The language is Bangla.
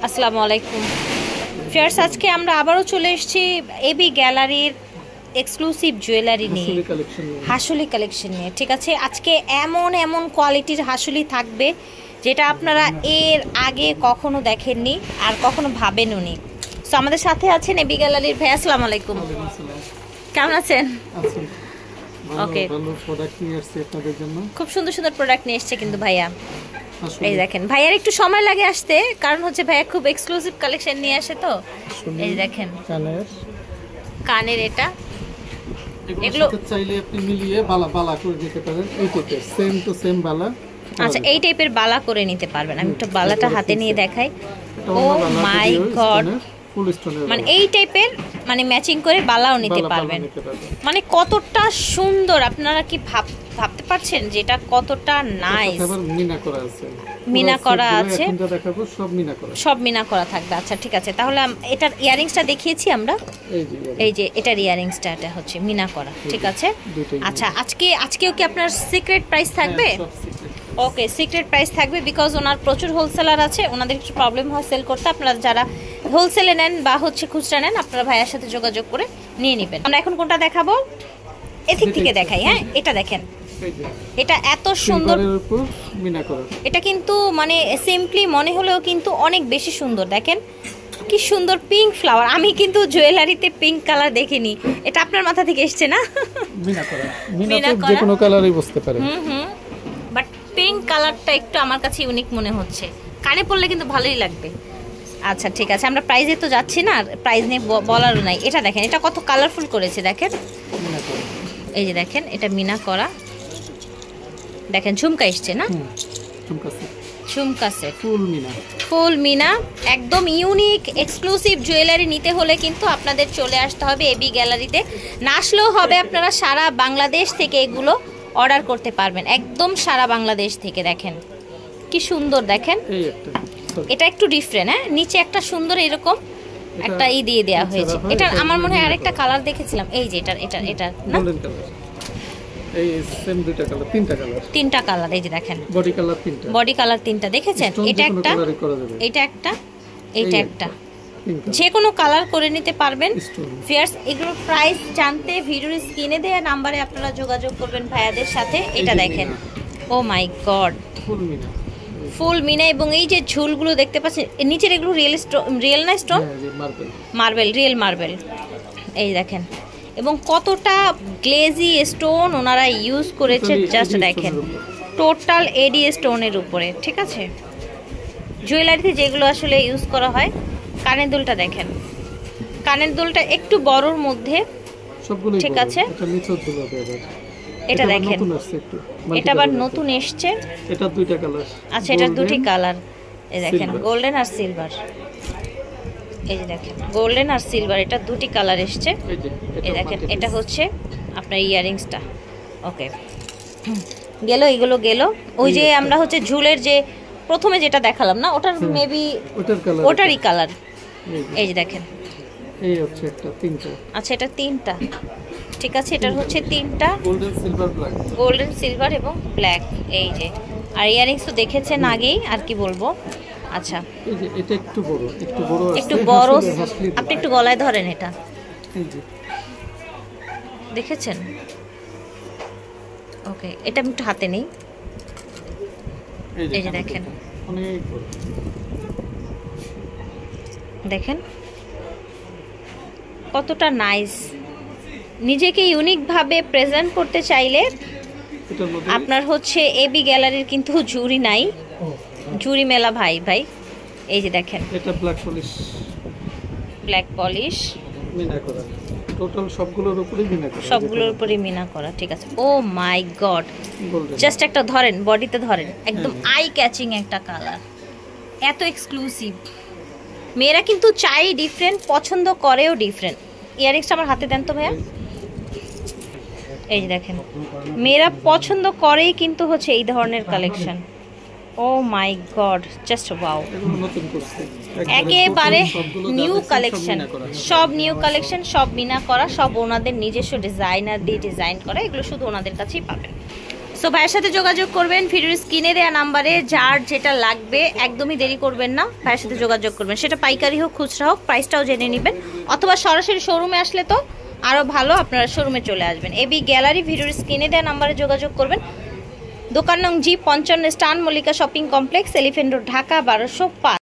আসসালামু আলাইকুম ফিয়ার্স, আজকে আমরা আবারও চলে এসেছি এবি গ্যালারির এক্সক্লুসিভ জুয়েলারি নিয়ে, হাসুলি কালেকশন নিয়ে। ঠিক আছে, আজকে এমন এমন কোয়ালিটির হাসুলি থাকবে যেটা আপনারা এর আগে কখনো দেখেননি আর কখনো ভাবেনও নি। সো আমাদের সাথে আছেন এবি গ্যালারির ভাই। আসসালামু আলাইকুম, কেমন আছেন? ওকে, খুব সুন্দর সুন্দর প্রোডাক্ট নিয়ে এসছে কিন্তু ভাইয়া। এই দেখেন, ভাইয়ার একটু সময় লাগে আসতে, কারণ হচ্ছে ভাইয়া খুব এক্সক্লুসিভ কালেকশন নিয়ে আসে। তো এই দেখেন কানের এটা, এগুলো চাইলে আপনি মিলিয়ে বালা করে দিতে পারেন। এই টাইপের সেম টু সেম বালা, আচ্ছা এই টাইপের বালা করে নিতে পারবেন। আমি একটু বালাটা হাতে নিয়ে দেখাই। ও মাই গড, মানে এই টাইপের মানে ম্যাচিং করে বালাও নিতে পারবেন। মানে কতটা সুন্দর, আপনারা কি ভাবতে পারছেন যে এটা কতটা নাইস। মিনা করা আছে, সব মিনা করা থাকবে। আচ্ছা ঠিক আছে, তাহলে এটার ইয়ারিংসটা দেখিয়েছি আমরা। এই যে এটার ইয়ারিংসটা, এটা হচ্ছে মিনা করা। ঠিক আছে, আচ্ছা আজকেও কি আপনার সিক্রেট প্রাইস থাকবে? ওকে, সিক্রেট প্রাইস থাকবে, বিকজ ওনার প্রচুর হোলসেলার আছে, ওনাদের একটু প্রবলেম হয় সেল করতে। আপনারা যারা হোলসেলে নেন বা হচ্ছে খুচরা নেন, আপনারা ভাইয়ার সাথে যোগাযোগ করে নিয়ে নেবেন। আমরা এখন কোনটা দেখাবো, এদিক থেকে দেখাই। হ্যাঁ, এটা দেখেন, এটা এত সুন্দর মিনা করা। এটা কিন্তু মানে সিম্পলি মনে হলেও কিন্তু অনেক বেশি সুন্দর। দেখেন কি সুন্দর পিঙ্ক ফ্লাওয়ার। আমি কিন্তু জুয়েলারিতে পিঙ্ক কালার দেখিনি, এটা আপনার মাথা থেকে এসছে না? মিনা করা, মিনা তো যে কোনো কালারই বসতে পারে। বাট পিঙ্ক কালারটা একটু আমার কাছে ইউনিক মনে হচ্ছে, কানে পড়লে কিন্তু ভালোই লাগবে। আচ্ছা ঠিক আছে, আমরা প্রাইজে তো যাচ্ছি না, প্রাইজ নিয়ে বলারও নাই। এটা দেখেন, এটা কত কালারফুল করেছে দেখেন। এই যে দেখেন, এটা মিনা করা। দেখেন ঝুমকা এসছে না, ঝুমকা সেট, ফুল মিনা, একদম ইউনিক এক্সক্লুসিভ জুয়েলারি নিতে হলে কিন্তু আপনাদের চলে আসতে হবে এবি গ্যালারিতে। না আসলেও হবে, আপনারা সারা বাংলাদেশ থেকে এগুলো অর্ডার করতে পারবেন, একদম সারা বাংলাদেশ থেকে। দেখেন কি সুন্দর, দেখেন এটা একটু ডিফারেন্ট। হ্যাঁ, নিচে একটা সুন্দর এরকম একটা ই দিয়ে দেওয়া হয়েছে। এটা আমার মনে হয় আরেকটা কালার দেখেছিলাম। এই যে এটা না, এই সেম দুইটা কালার, তিনটা কালার। এই যে দেখেন বডি কালার তিনটা দেখেছেন। এটা একটা, এটা একটা, এটা একটা, যে কোনো কালার করে নিতে পারবেন। ফিয়ার্স, এগুলোর প্রাইস জানতে ভিডিওর স্ক্রিনে দেওয়া নাম্বারে আপনারা যোগাযোগ করবেন ভাইয়াদের সাথে। এটা দেখেন, ও মাই গড, ফুল মিনা। এবং এই যে ঝুলগুলো দেখতে পাচ্ছেন নিচের, এগুলো রিয়েল না স্টোন? Marble, real marble. এই দেখেন, এবং কতটা গ্লেজি স্টোন ওনারা ইউজ করেছে, জাস্ট দেখেন, টোটাল এডি স্টোনের উপরে। ঠিক আছে, জুয়েলারিতে যেগুলো আসলে ইউজ করা হয়। কানের দুলটা দেখেন, কানের দুলটা একটু বড়র মধ্যে। ঠিক আছে, এটা দেখেন, এটা আবার নতুন এসছে। এটা দুইটা কালার। আচ্ছা, এটার দুটি কালার। এই দেখেন, গোল্ডেন আর সিলভার। এই যে দেখেন, গোল্ডেন আর সিলভার, এটা দুটি কালার এসছে। এই দেখেন, এটা হচ্ছে আপনার ইয়ারিংসটা। ওকে, গেল, এগুলো গেল। ওই যে আমরা হচ্ছে ঝুলের যে প্রথমে যেটা দেখালাম না, ওটার মেবি ওটারই কালার। এই যে দেখেন, এই হচ্ছে একটা, তিনটা। আচ্ছা, এটা তিনটা। ঠিক আছে, এটার হচ্ছে তিনটা, golden silver black, golden silver এবং ব্ল্যাক। এই যে, আর ইয়ারিংস তো দেখেছেন আগেই, আর কি বলবো। আচ্ছা, এই যে এটা একটু বড় একটু বড়। আপনি একটু গলায় ধরেন, এটা দেখেছেন? ওকে, এটা আমি একটু হাতে নেই। এই যে দেখেন, অনেক বড়। দেখেন কতটা নাইস। নিজেকে ইউনিক ভাবে প্রেজেন্ট করতে চাইলে আপনার হচ্ছে এবি গ্যালারির কিন্তু জুরি নাই, জুরি মেলা ভাই। এই যে দেখেন, এটা ব্ল্যাক পলিশ মিনা করা, টোটাল সবগুলোর উপরেই মিনা করা। ঠিক আছে, ও মাই গড, জাস্ট একটা ধরেন, বডিতে ধরেন, একদম আই ক্যাচিং একটা কালার, এত এক্সক্লুসিভ। মেয়েরা কিন্তু চাই ডিফারেন্ট, পছন্দ করেও ডিফারেন্ট। ইয়ারিংসটা আমার হাতে দেন তো ভাইয়া। এই যে দেখেন, মেয়েরা পছন্দ করেই কিন্তু হচ্ছে এই ধরনের কালেকশন। ও মাই গড, জাস্ট ওয়াও, একেবারে নিউ কালেকশন, সব নিউ কালেকশন, সব মিনা করা, সব ওনাদের নিজস্ব ডিজাইনার দিয়ে ডিজাইন করা। এগুলো শুধু ওনাদের কাছেই পাবেন। সো সো ভাইয়ের সাথে যোগাযোগ করবেন ভিডিওর স্ক্রিনে দেওয়া নাম্বারে, যার যেটা লাগবে একদমই দেরি করবেন না, ভাইয়ের সাথে যোগাযোগ করবেন, সেটা পাইকারি হোক খুচরা হোক, প্রাইসটাও জেনে নেবেন, অথবা সরাসরি শোরুমে আসলে তো আরও ভালো, আপনারা শোরুমে চলে আসবেন। এবি গ্যালারি ভিডিওর স্ক্রিনে দেওয়া নাম্বারে যোগাযোগ করবেন। দোকান নং G55 স্টান Mallika shopping complex, elephant road, Dhaka 1205।